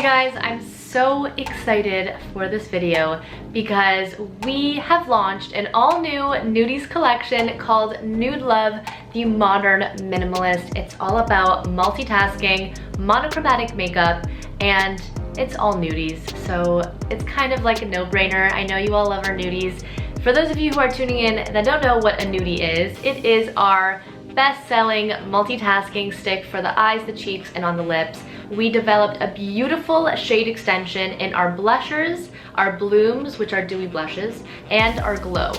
Hey guys, I'm so excited for this video because we have launched an all-new Nudies collection called Nude Love, the Modern Minimalist. It's all about multitasking, monochromatic makeup, and it's all nudies, so it's kind of like a no-brainer. I know you all love our nudies. For those of you who are tuning in that don't know what a nudie is, it is our best-selling multitasking stick for the eyes, the cheeks, and on the lips. We developed a beautiful shade extension in our blushers, our blooms, which are dewy blushes, and our glow.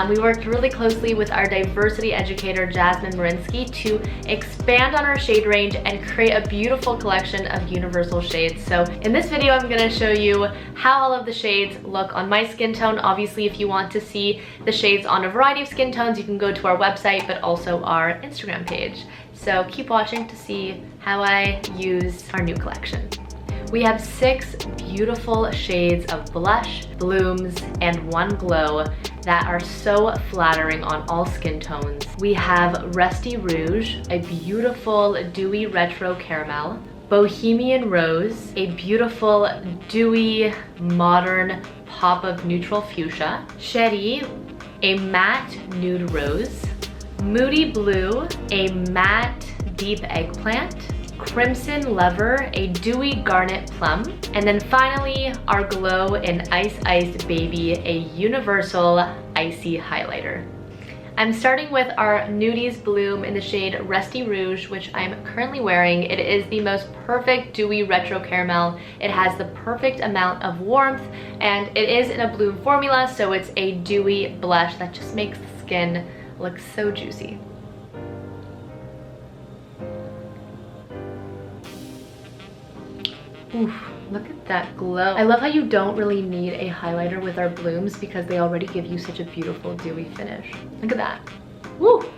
We worked really closely with our diversity educator, Jasmine Marinsky, to expand on our shade range and create a beautiful collection of universal shades. So in this video, I'm gonna show you how all of the shades look on my skin tone. Obviously, if you want to see the shades on a variety of skin tones, you can go to our website, but also our Instagram page. So keep watching to see how I use our new collection. We have 6 beautiful shades of blush, blooms, and 1 glow that are so flattering on all skin tones. We have Rusty Rouge, a beautiful dewy retro caramel, Bohemian Rose, a beautiful dewy modern pop of neutral fuchsia, Cherie, a matte nude rose, Moody Blue, a matte deep eggplant, Crimson Lover, a dewy garnet plum, and then finally our glow in Ice Ice Baby, a universal icy highlighter. I'm starting with our Nudies Bloom in the shade Rusty Rouge, which I'm currently wearing. It is the most perfect dewy retro caramel. It has the perfect amount of warmth, and it is in a bloom formula, so it's a dewy blush that just makes the skin look so juicy. Oof, look at that glow. I love how you don't really need a highlighter with our blooms because they already give you such a beautiful dewy finish. Look at that. Woo!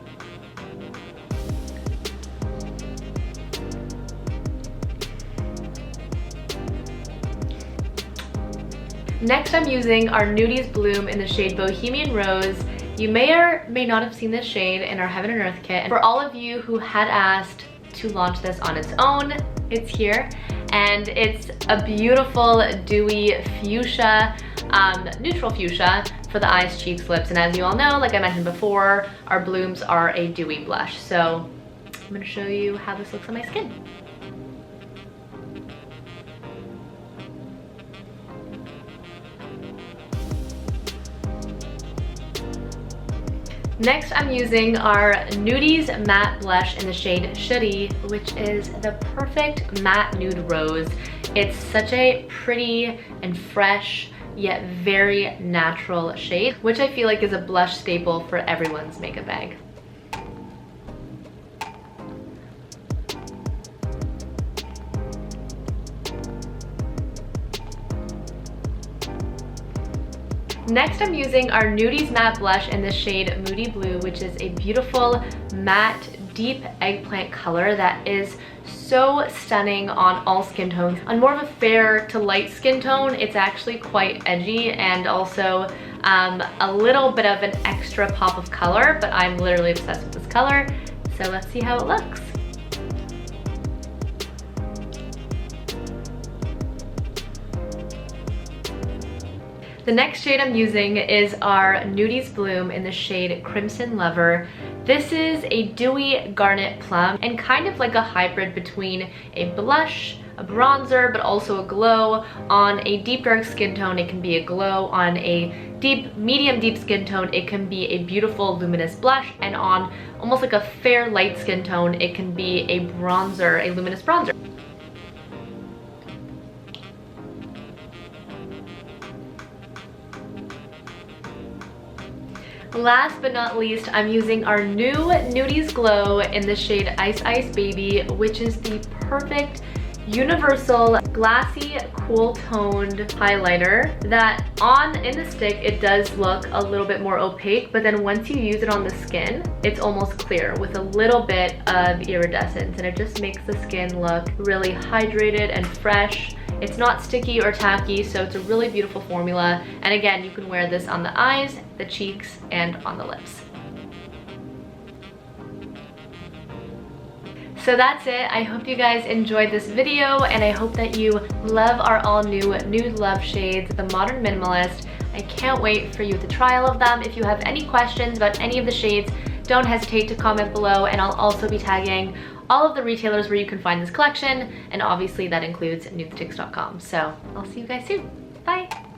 Next, I'm using our Nudies Bloom in the shade Bohemian Rose. You may or may not have seen this shade in our Heaven and Earth kit. And for all of you who had asked to launch this on its own, it's here. And it's a beautiful dewy fuchsia, neutral fuchsia for the eyes, cheeks, lips. And as you all know, like I mentioned before, our blooms are a dewy blush. So I'm gonna show you how this looks on my skin. Next, I'm using our Nudies Matte Blush in the shade Cherie, which is the perfect matte nude rose. It's such a pretty and fresh, yet very natural shade, which I feel like is a blush staple for everyone's makeup bag. Next, I'm using our Nudies Matte Blush in the shade Moody Blue, which is a beautiful matte deep eggplant color that is so stunning on all skin tones. On more of a fair to light skin tone, it's actually quite edgy and also a little bit of an extra pop of color, but I'm literally obsessed with this color. So let's see how it looks. The next shade I'm using is our Nudies Bloom in the shade Crimson Lover. This is a dewy garnet plum and kind of like a hybrid between a blush, a bronzer, but also a glow. On a deep dark skin tone, it can be a glow. On a medium deep skin tone, it can be a beautiful luminous blush. And on almost like a fair light skin tone, it can be a bronzer, a luminous bronzer. Last but not least, I'm using our new Nudies Glow in the shade Ice Ice Baby, which is the perfect universal glassy cool toned highlighter that in the stick it does look a little bit more opaque, but then once you use it on the skin, it's almost clear with a little bit of iridescence, and it just makes the skin look really hydrated and fresh. It's not sticky or tacky, so it's a really beautiful formula. And again, you can wear this on the eyes, the cheeks, and on the lips. So that's it. I hope you guys enjoyed this video, and I hope that you love our all new Nude Love shades, the Modern Minimalist. I can't wait for you to try all of them. If you have any questions about any of the shades, don't hesitate to comment below, and I'll also be tagging all of the retailers where you can find this collection, and obviously that includes nudestix.com. So I'll see you guys soon. Bye.